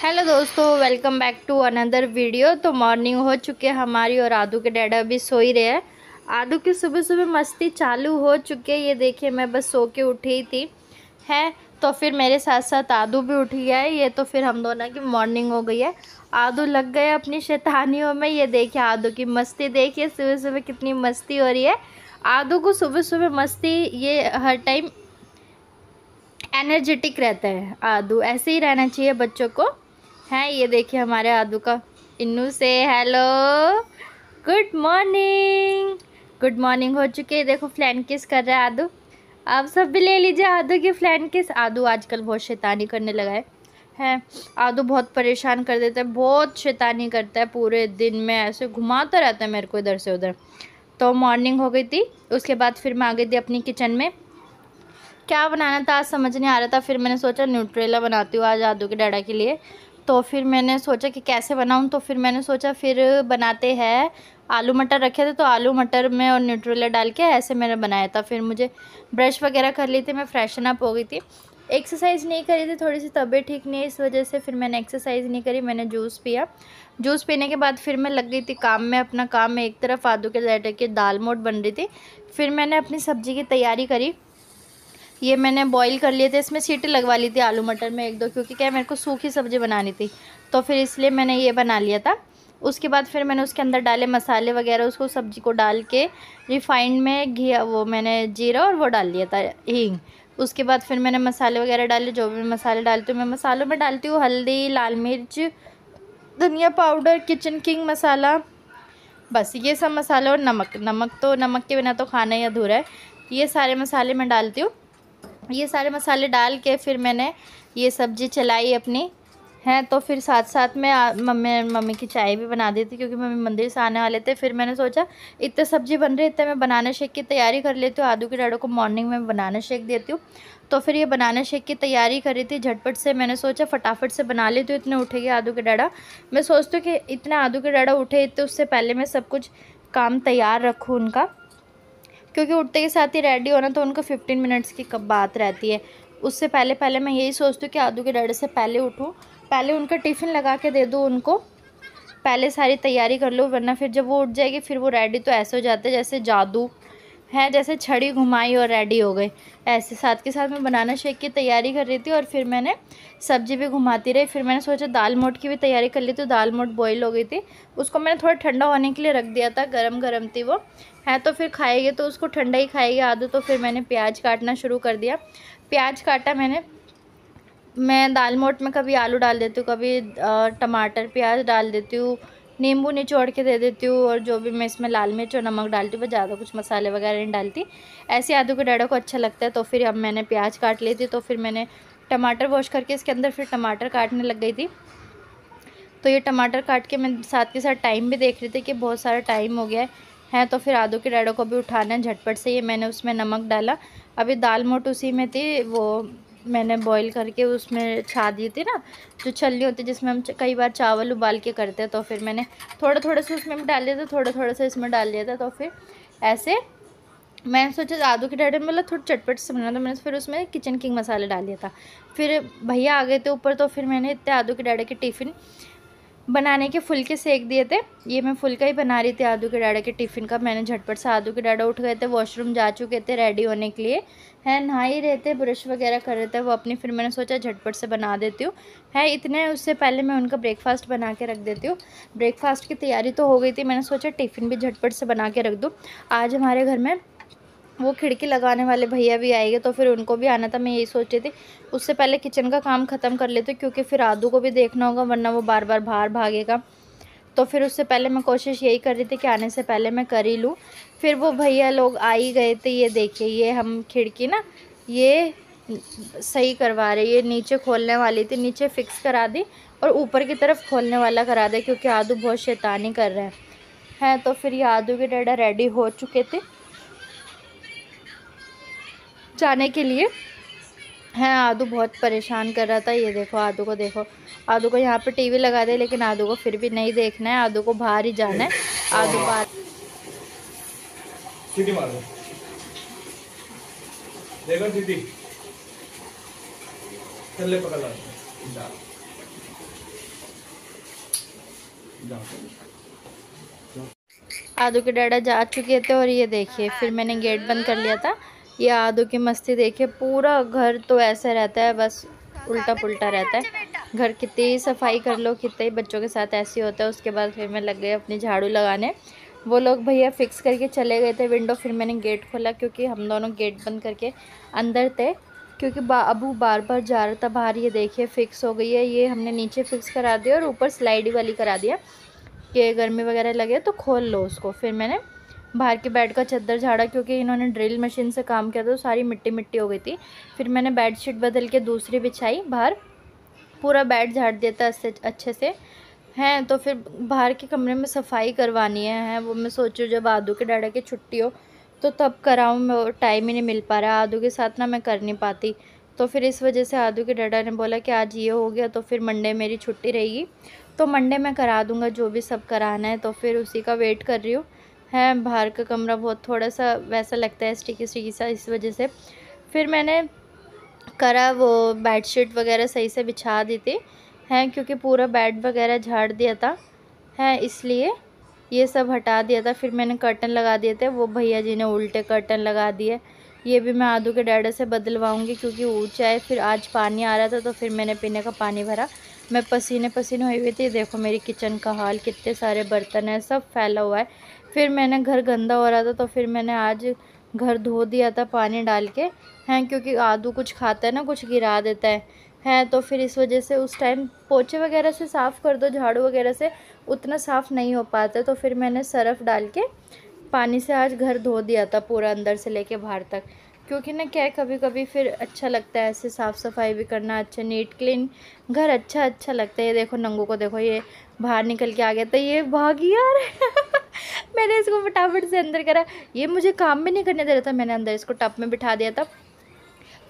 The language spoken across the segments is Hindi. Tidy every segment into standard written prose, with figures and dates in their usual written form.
हेलो दोस्तों, welcome back to another video. तो मॉर्निंग हो चुकी है हमारी और आदू के डैडा अभी सो ही रहे हैं। आदू की सुबह सुबह मस्ती चालू हो चुकी है। ये देखिए, मैं बस सो के उठी थी है तो फिर मेरे साथ साथ आदू भी उठ गया है। ये तो फिर हम दोनों की मॉर्निंग हो गई है। आदू लग गए अपनी शैतानियों में। ये देखिए आदू की मस्ती, देखिए सुबह सुबह कितनी मस्ती हो रही है। आदू को सुबह सुबह मस्ती, ये हर टाइम एनर्जेटिक रहता है। आदू ऐसे ही रहना चाहिए बच्चों को है। ये देखिए हमारे आदू का इन्नू से hello, good morning. Good morning हो चुकी है। देखो फ्लैन किस कर रहा है आदू। आप सब भी ले लीजिए आदू की फ्लैन किस। आदू आजकल बहुत शैतानी करने लगा है। आदू बहुत परेशान कर देता है, बहुत शैतानी करता है। पूरे दिन में ऐसे घुमाता रहता है मेरे को इधर से उधर। तो मॉर्निंग हो गई थी, उसके बाद फिर मैं आ गई थी अपनी किचन में। क्या बनाना था आज समझ नहीं आ रहा था। फिर मैंने सोचा न्यूट्रेला बनाती हूँ आज आदू के डैडा के लिए। तो फिर मैंने सोचा कि कैसे बनाऊँ। तो फिर मैंने सोचा फिर बनाते हैं। आलू मटर रखे थे तो आलू मटर में और न्यूट्रेला डाल के ऐसे मैंने बनाया था। फिर मुझे ब्रश वगैरह कर ली थी, मैं फ्रेशन अप हो गई थी। एक्सरसाइज नहीं करी थी, थोड़ी सी तबीयत ठीक नहीं है, इस वजह से फिर मैंने एक्सरसाइज नहीं करी। मैंने जूस पिया। जूस पीने के बाद फिर मैं लग गई थी काम में, अपना काम में। एक तरफ आदू के डैडा की दाल मोठ बन रही थी, फिर मैंने अपनी सब्ज़ी की तैयारी करी। ये मैंने बॉईल कर लिए थे, इसमें सीटी लगवा ली थी आलू मटर में एक दो, क्योंकि क्या मेरे को सूखी सब्ज़ी बनानी थी तो फिर इसलिए मैंने ये बना लिया था। उसके बाद फिर मैंने उसके अंदर डाले मसाले वगैरह, उसको सब्ज़ी को डाल के रिफाइंड में घी, वो मैंने जीरा और वो डाल लिया था हींग। उसके बाद फिर मैंने मसाले वगैरह डाले, जो भी मसाले डालती हूँ मैं मसालों में डालती हूँ हल्दी, लाल मिर्च, धनिया पाउडर, किचन किंग मसाला, बस ये सब मसाले और नमक। नमक के बिना तो खाना ही अधूरा है। ये सारे मसाले मैं डालती हूँ। ये सारे मसाले डाल के फिर मैंने ये सब्ज़ी चलाई अपनी है। तो फिर साथ साथ में मम्मी की चाय भी बना दी थी, क्योंकि मम्मी मंदिर से आने वाले थे। फिर मैंने सोचा इतने सब्ज़ी बन रही है, इतने मैं बनाना शेक की तैयारी कर लेती हूँ। आदू के डैडो को मॉर्निंग में बनाना शेक देती हूँ। तो फिर ये बनाना शेक की तैयारी कर रही थी झटपट से। मैंने सोचा फटाफट से बना लेती हूँ, इतने उठेगी आदू के डैडा। मैं सोचती हूँ कि इतने आदू के डैडा उठे तो उससे पहले मैं सब कुछ काम तैयार रखूँ उनका, क्योंकि उठते के साथ ही रेडी होना तो उनको 15 मिनट्स की कब बात रहती है। उससे पहले पहले मैं यही सोचती हूँ कि आदू के डैडी से पहले उठूँ, पहले उनका टिफ़िन लगा के दे दूँ उनको, पहले सारी तैयारी कर लूँ। वरना फिर जब वो उठ जाएगी फिर वो रेडी तो ऐसे हो जाते हैं जैसे जादू है, जैसे छड़ी घुमाई और रेडी हो गए ऐसे। साथ के साथ मैं बनाना शेक की तैयारी कर रही थी और फिर मैंने सब्ज़ी भी घुमाती रही। फिर मैंने सोचा दाल मोठ की भी तैयारी कर ली, तो दाल मोठ बॉईल हो गई थी, उसको मैंने थोड़ा ठंडा होने के लिए रख दिया था। गरम गरम थी वो है, तो फिर खाएगी तो उसको ठंडा ही खाएगी आदू। तो फिर मैंने प्याज काटना शुरू कर दिया। प्याज काटा मैंने। मैं दाल मोठ में कभी आलू डाल देती हूँ, कभी टमाटर प्याज डाल देती हूँ, नींबू निचोड़ के दे देती हूँ, और जो भी मैं इसमें लाल मिर्च और नमक डालती हूँ, मैं ज़्यादा कुछ मसाले वगैरह नहीं डालती। ऐसे आदू के डैडा को अच्छा लगता है। तो फिर अब मैंने प्याज काट ली थी, तो फिर मैंने टमाटर वॉश करके इसके अंदर फिर टमाटर काटने लग गई थी। तो ये टमाटर काट के मैं साथ के साथ टाइम भी देख रही थी कि बहुत सारा टाइम हो गया है। तो फिर आदू के डैडा को भी उठाना है झटपट से। ये मैंने उसमें नमक डाला। अभी दाल मोठ उसी में थी, वो मैंने बॉईल करके उसमें छा दी थी ना, जो छलनी होती है जिसमें हम कई बार चावल उबाल के करते हैं। तो फिर मैंने थोड़ा थोड़ा सा उसमें भी डाल दिया था, थोड़ा थोड़ा सा इसमें डाल दिया था। तो फिर ऐसे मैंने सोचा आदू के डैडा मतलब थोड़ा चटपट से बनाना, तो मैंने फिर उसमें किचन किंग मसाला डाल दिया था। फिर भैया आ गए थे ऊपर, तो फिर मैंने इतने आदू के डैडा के टिफ़िन बनाने के फुलके सेक दिए थे। ये मैं फुलका ही बना रही थी आदू के डैडा के टिफ़िन का। मैंने झटपट से, आदू के डैडा उठ गए थे, वॉशरूम जा चुके थे रेडी होने के लिए है, नहा ही रहे थे, ब्रश वगैरह कर रहे थे वो अपनी। फिर मैंने सोचा झटपट से बना देती हूँ है। इतने उससे पहले मैं उनका ब्रेकफास्ट बना के रख देती हूँ। ब्रेकफास्ट की तैयारी तो हो गई थी, मैंने सोचा टिफ़िन भी झटपट से बना के रख दूँ। आज हमारे घर में वो खिड़की लगाने वाले भैया भी आएंगे, तो फिर उनको भी आना था। मैं यही सोच रही थी उससे पहले किचन का काम ख़त्म कर लेते, क्योंकि फिर आदू को भी देखना होगा, वरना वो बार बार बाहर भागेगा। तो फिर उससे पहले मैं कोशिश यही कर रही थी कि आने से पहले मैं कर ही लूँ। फिर वो भैया लोग आ ही गए थे। ये देखिए, ये हम खिड़की ना ये सही करवा रहे, ये नीचे खोलने वाली थी, नीचे फिक्स करा दी और ऊपर की तरफ खोलने वाला करा दे, क्योंकि आदू बहुत शैतानी कर रहा है। तो फिर ये आदू के डैडा रेडी हो चुके थे जाने के लिए है। आदू बहुत परेशान कर रहा था। ये देखो आदू को, देखो आदू को यहाँ पे टीवी लगा दे, लेकिन आदू को फिर भी नहीं देखना है, आदू को बाहर ही जाना है। आदू बाहर सीटी मार दो, देखो सीटी चल ले, पकड़ ला। आदू के डैडा जा चुके थे और ये देखिए फिर मैंने गेट बंद कर लिया था। ये आदू की मस्ती देखिए, पूरा घर तो ऐसा रहता है, बस उल्टा पुल्टा रहता है। घर कितनी ही सफाई कर लो, कितने ही बच्चों के साथ ऐसे होता है। उसके बाद फिर मैं लग गई अपनी झाड़ू लगाने। वो लोग भैया फिक्स करके चले गए थे विंडो, फिर मैंने गेट खोला क्योंकि हम दोनों गेट बंद करके अंदर थे, क्योंकि अबू बार बार जा रहा था बाहर। ये देखिए फिक्स हो गई है, ये हमने नीचे फिक्स करा दिया और ऊपर स्लाइड वाली करा दिया कि गर्मी वगैरह लगे तो खोल लो उसको। फिर मैंने बाहर के बेड का चद्दर झाड़ा, क्योंकि इन्होंने ड्रिल मशीन से काम किया था तो सारी मिट्टी मिट्टी हो गई थी। फिर मैंने बेडशीट बदल के दूसरी बिछाई बाहर, पूरा बेड झाड़ दिया था अच्छे से हैं। तो फिर बाहर के कमरे में सफाई करवानी है वो मैं सोचूँ जब आदू के डैडा की छुट्टी हो तो तब कराऊँ, मैं टाइम ही नहीं मिल पा रहा आदू के साथ ना, मैं कर नहीं पाती। तो फिर इस वजह से आदू के डैडा ने बोला कि आज ये हो गया तो फिर मंडे मेरी छुट्टी रहेगी, तो मंडे मैं करा दूँगा जो भी सब कराना है। तो फिर उसी का वेट कर रही हूँ। है बाहर का कमरा बहुत थोड़ा सा वैसा लगता है स्टिकी स्टिकी सा, इस वजह से फिर मैंने करा वो बेडशीट वगैरह सही से बिछा दी थी हैं, क्योंकि पूरा बेड वगैरह झाड़ दिया था है, इसलिए ये सब हटा दिया था। फिर मैंने कर्टन लगा दिए थे, वो भैया जी ने उल्टे कर्टन लगा दिए। ये भी मैं आदू के डैडा से बदलवाऊंगी क्योंकि ऊंचा है। फिर आज पानी आ रहा था तो फिर मैंने पीने का पानी भरा, मैं पसीने पसीने हुई हुई थी। देखो मेरी किचन का हाल, कितने सारे बर्तन हैं, सब फैला हुआ है। फिर मैंने घर गंदा हो रहा था तो फिर मैंने आज घर धो दिया था पानी डाल के हैं, क्योंकि आदू कुछ खाता है ना, कुछ गिरा देता है तो फिर इस वजह से उस टाइम पोछे वगैरह से साफ़ कर दो, झाड़ू वगैरह से उतना साफ़ नहीं हो पाता। तो फिर मैंने सरफ़ डाल के पानी से आज घर धो दिया था पूरा, अंदर से लेके बाहर तक, क्योंकि ना क्या है कभी कभी फिर अच्छा लगता है ऐसे साफ़ सफाई भी करना, अच्छा नीट क्लीन घर अच्छा लगता है। ये देखो नंगू को देखो, ये बाहर निकल के आ गया था, ये भागी यार मैंने इसको फटाफट से अंदर करा, ये मुझे काम भी नहीं करने दे रहा था। मैंने अंदर इसको टब में बिठा दिया था,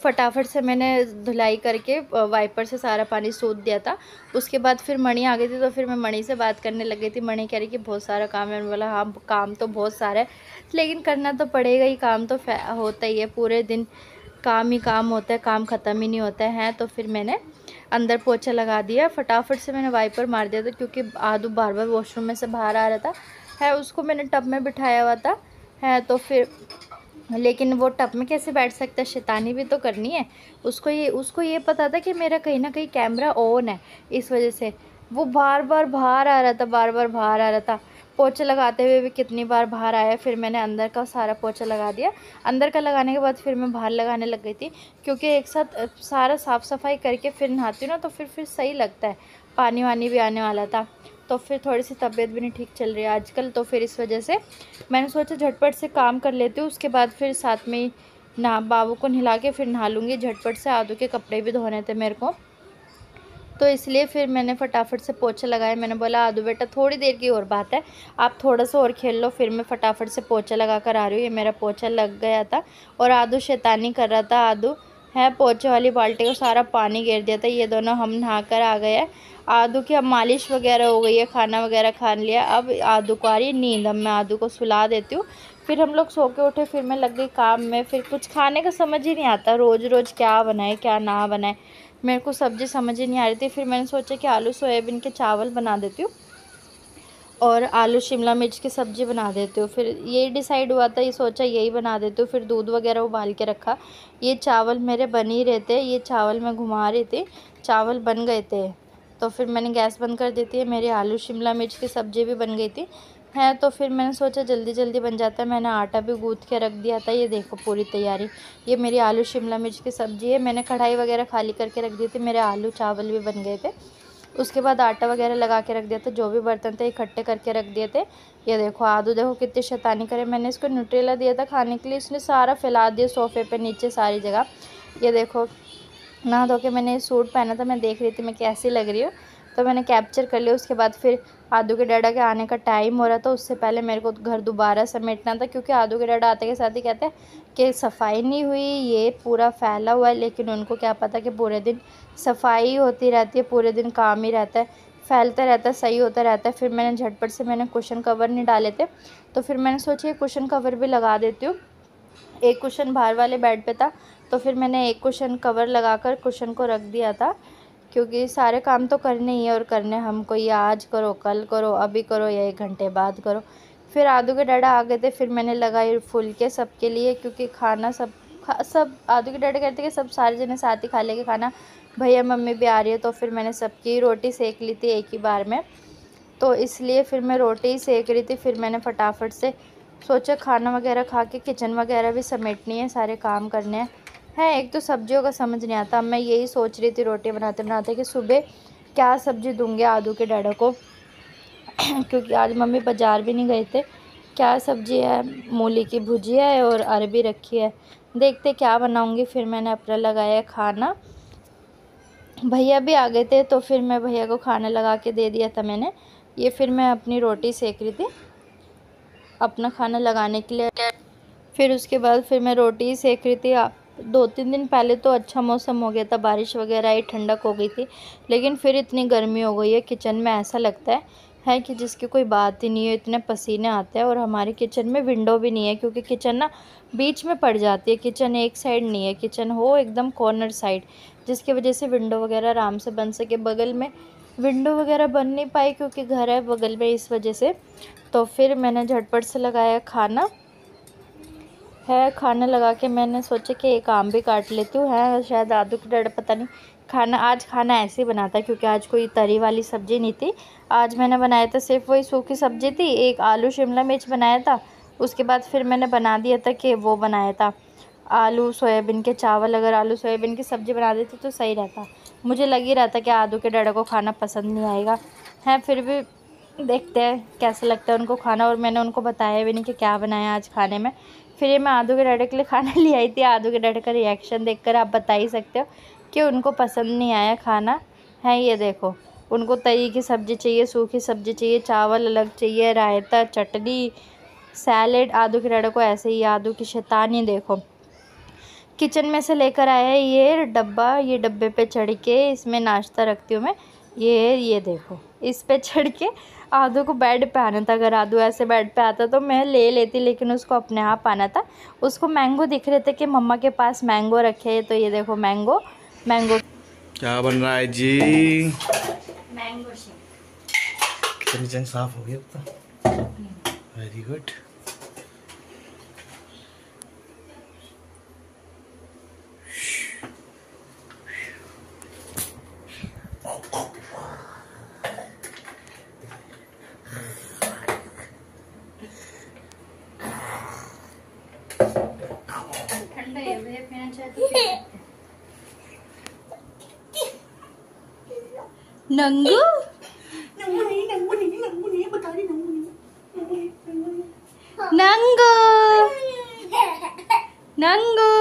फटाफट से मैंने धुलाई करके वाइपर से सारा पानी सूख दिया था। उसके बाद फिर मणि आ गई थी तो फिर मैं मणि से बात करने लग गई थी। मणि कह रही कि बहुत सारा काम है, मैंने बोला हाँ काम तो बहुत सारा है लेकिन करना तो पड़ेगा ही, काम तो होता ही है, पूरे दिन काम ही काम होता है, काम ख़त्म ही नहीं होता है। तो फिर मैंने अंदर पोछा लगा दिया, फटाफट से मैंने वाइपर मार दिया था क्योंकि आदू बार बार वॉशरूम में से बाहर आ रहा था है, उसको मैंने टब में बिठाया हुआ था है। तो फिर लेकिन वो टब में कैसे बैठ सकता है, शैतानी भी तो करनी है उसको ये पता था कि मेरा कहीं ना कहीं कैमरा ऑन है, इस वजह से वो बार बार बाहर आ रहा था, बार बार बाहर आ रहा था। पोछा लगाते हुए भी कितनी बार बाहर आया। फिर मैंने अंदर का सारा पोछा लगा दिया, अंदर का लगाने के बाद फिर मैं बाहर लगाने लग गई थी, क्योंकि एक साथ सारा साफ़ सफाई करके फिर नहाती हूँ ना तो फिर सही लगता है। पानी वानी भी आने वाला था तो फिर थोड़ी सी तबीयत भी नहीं ठीक चल रही है आजकल, तो फिर इस वजह से मैंने सोचा झटपट से काम कर लेती हूँ, उसके बाद फिर साथ में ना बाबू को नहला के फिर नहा लूँगी झटपट से। आदू के कपड़े भी धोने थे मेरे को, तो इसलिए फिर मैंने फटाफट से पोछा लगाया। मैंने बोला आदू बेटा थोड़ी देर की और बात है, आप थोड़ा सा और खेल लो, फिर मैं फटाफट से पोछा लगा कर आ रही हूँ। ये मेरा पोछा लग गया था और आदू शैतानी कर रहा था। आदू है पोछे वाली बाल्टी को सारा पानी गिर दिया था। ये दोनों हम नहा कर आ गए हैं। आदू की अब मालिश वगैरह हो गई है, खाना वगैरह खा लिया, अब आदू को आ रही नींद। अब मैं आदू को सुला देती हूँ, फिर हम लोग सो के उठे, फिर मैं लग गई काम में। फिर कुछ खाने का समझ ही नहीं आता, रोज़ रोज़ क्या बनाए क्या ना बनाए, मेरे को सब्ज़ी समझ ही नहीं आ रही थी। फिर मैंने सोचा कि आलू सोयाबीन के चावल बना देती हूँ और आलू शिमला मिर्च की सब्ज़ी बना देती हूँ। फिर यही डिसाइड हुआ था, ये सोचा यही बना देती हूँ। फिर दूध वगैरह उबाल के रखा, ये चावल मेरे बन ही रहे थे, ये चावल मैं घुमा रही थी, चावल बन गए थे। तो फिर मैंने गैस बंद कर दी थी, मेरी आलू शिमला मिर्च की सब्ज़ी भी बन गई थी है। तो फिर मैंने सोचा जल्दी जल्दी बन जाता है, मैंने आटा भी गूँथ के रख दिया था। ये देखो पूरी तैयारी, ये मेरी आलू शिमला मिर्च की सब्ज़ी है। मैंने कढ़ाई वगैरह खाली करके रख दी थी, मेरे आलू चावल भी बन गए थे। उसके बाद आटा वगैरह लगा के रख दिया था, जो भी बर्तन थे इकट्ठे करके रख दिए थे। ये देखो आदू देखो कितनी शैतानी करे, मैंने इसको न्यूट्रेला दिया था खाने के लिए, इसने सारा फैला दिया सोफ़े पे नीचे सारी जगह। ये देखो नहा धो के मैंने सूट पहना था, मैं देख रही थी मैं कैसी लग रही हूँ, तो मैंने कैप्चर कर लिया। उसके बाद फिर आदू के डैडा के आने का टाइम हो रहा था, उससे पहले मेरे को घर दोबारा समेटना था, क्योंकि आदू के डैडा आते के साथ ही कहते हैं कि सफाई नहीं हुई, ये पूरा फैला हुआ है। लेकिन उनको क्या पता कि पूरे दिन सफाई होती रहती है, पूरे दिन काम ही रहता है, फैलता रहता है, सही होता रहता है। फिर मैंने झटपट से मैंने कुशन कवर नहीं डाले थे, तो फिर मैंने सोचा ये कुशन कवर भी लगा देती हूँ। एक कुशन बाहर वाले बेड पे था, तो फिर मैंने एक कुशन कवर लगाकर कुशन को रख दिया था। क्योंकि सारे काम तो करने ही है और करने हमको, ये आज करो, कल करो, अभी करो या 1 घंटे बाद करो। फिर आदू के डैडा आ गए थे, फिर मैंने लगाई फुलके सबके लिए, क्योंकि खाना सब आदू के डैडा कहते कि सब सारे जने साथ ही खा लेंगे खाना। भैया मम्मी भी आ रही है, तो फिर मैंने सबकी रोटी सेक ली थी एक ही बार में, तो इसलिए फिर मैं रोटी ही सेक रही थी। फिर मैंने फटाफट से सोचा खाना वगैरह खा के किचन वगैरह भी समेटनी है, सारे काम करने हैं। एक तो सब्जियों का समझ नहीं आता। मैं यही सोच रही थी रोटी बनाते बनाते कि सुबह क्या सब्ज़ी दूँगी आदू के डैडा को क्योंकि आज मम्मी बाज़ार भी नहीं गए थे। क्या सब्ज़ी है, मूली की भुजिया है और अरबी रखी है, देखते क्या बनाऊँगी। फिर मैंने अपना लगाया खाना, भैया भी आ गए थे, तो फिर मैं भैया को खाना लगा के दे दिया था मैंने। ये फिर मैं अपनी रोटी सेक रही थी अपना खाना लगाने के लिए। फिर उसके बाद फिर मैं रोटी सेक रही थी। 2-3 दिन पहले तो अच्छा मौसम हो गया था, बारिश वगैरह आई, ठंडक हो गई थी, लेकिन फिर इतनी गर्मी हो गई है किचन में। ऐसा लगता है कि जिसकी कोई बात ही नहीं है, इतने पसीने आते हैं। और हमारे किचन में विंडो भी नहीं है, क्योंकि किचन ना बीच में पड़ जाती है, किचन एक साइड नहीं है, किचन हो एकदम कॉर्नर साइड, जिसकी वजह से विंडो वगैरह आराम से बन सके। बगल में विंडो वगैरह बन नहीं पाई क्योंकि घर है बगल में, इस वजह से। तो फिर मैंने झटपट से लगाया खाना लगा के मैंने सोचा कि एक आम भी काट लेती हूँ। शायद आदू के डैडा पता नहीं खाना ऐसे ही बना था, क्योंकि आज कोई तरी वाली सब्ज़ी नहीं थी। आज मैंने बनाया था सिर्फ वही सूखी सब्ज़ी थी, एक आलू शिमला मिर्च बनाया था। उसके बाद फिर मैंने बना दिया था कि वो बनाया था आलू सोयाबीन के चावल। अगर आलू सोयाबीन की सब्ज़ी बना देती तो सही रहता। मुझे लग ही रहा था कि आदू के डैडा को खाना पसंद नहीं आएगा, फिर भी देखते हैं कैसा लगता है उनको खाना। और मैंने उनको बताया भी नहीं कि क्या बनाया आज खाने में। फिर ये मैं आदू के डैडा के लिए खाना ले आई थी। आदू के डैडा का रिएक्शन देखकर आप बता ही सकते हो कि उनको पसंद नहीं आया खाना। ये देखो, उनको तरी की सब्ज़ी चाहिए, सूखी सब्ज़ी चाहिए, चावल अलग चाहिए, रायता, चटनी, सैलेड। आदू के डैडा को ऐसे ही, आदू की शैतानी देखो। किचन में से लेकर आया है ये डब्बा, ये डब्बे पे चढ़ के इसमें नाश्ता रखती हूँ मैं। ये देखो, इस पे चढ़ के आदू को बेड पे आना था। अगर आदू ऐसे बेड पे आता तो मैं ले लेती, लेकिन उसको अपने आप आना था। उसको मैंगो दिख रहे थे कि मम्मा के पास मैंगो रखे हैं, तो ये देखो मैंगो क्या बन रहा है जी? Mango shake. किचन साफ हो गया तो वेरी गुड। नंगू नंगू नंगू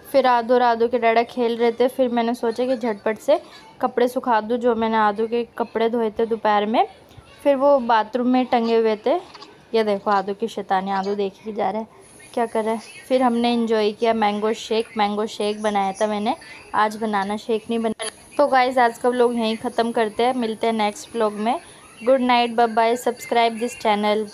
फिर आदू के डैडा खेल रहे थे। फिर मैंने सोचा कि झटपट से कपड़े सुखा दूँ, जो मैंने आदू के कपड़े धोए थे दोपहर में। फिर वो बाथरूम में टंगे हुए थे। ये देखो आदू की शैतानी, आदू देख ही जा रहा है क्या कर रहा है। फिर हमने एंजॉय किया मैंगो शेक बनाया था मैंने, आज बनाना शेक नहीं बना। तो गाइज़ आज का व्लॉग यहीं ख़त्म करते हैं, मिलते हैं नेक्स्ट व्लॉग में। Good night, bye bye, subscribe this channel.